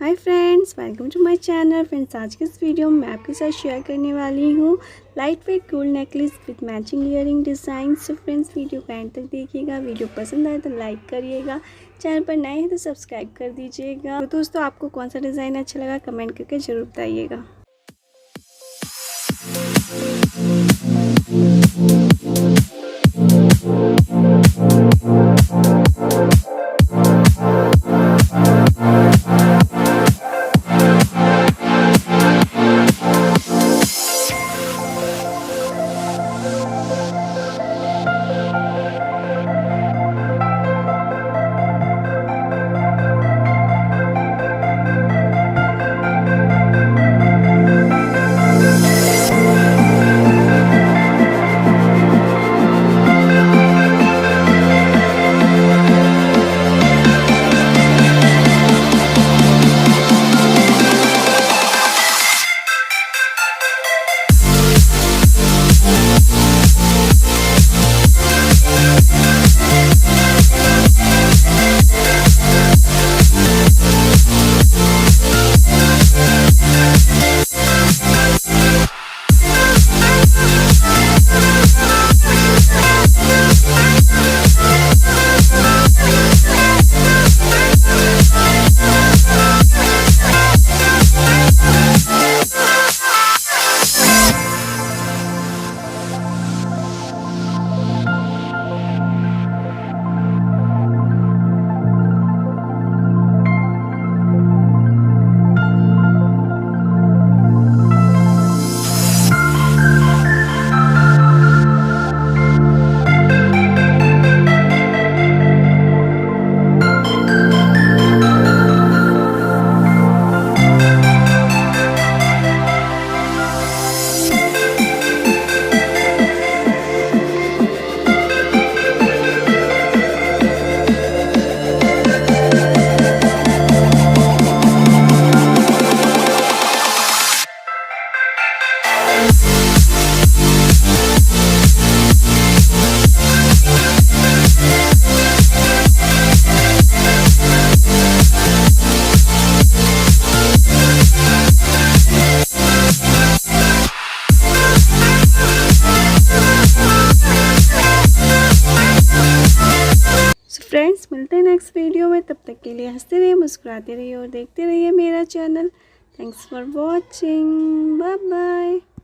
Hi friends, welcome to my channel. Friends, आज के इस वीडियो में मैं आपके साथ शेयर करने वाली हूँ light weight gold necklace with matching earring design. So friends, video को एंड तक देखिएगा। वीडियो पसंद आए तो लाइक करिएगा, चैनल पर नए हैं तो सब्सक्राइब कर दीजिएगा। तो दोस्तों, आपको कौन सा डिज़ाइन अच्छा लगा कमेंट करके ज़रूर बताइएगा। फ्रेंड्स, मिलते हैं नेक्स्ट वीडियो में। तब तक के लिए हंसते रहिए, मुस्कुराते रहिए और देखते रहिए मेरा channel. Thanks for watching. Bye bye.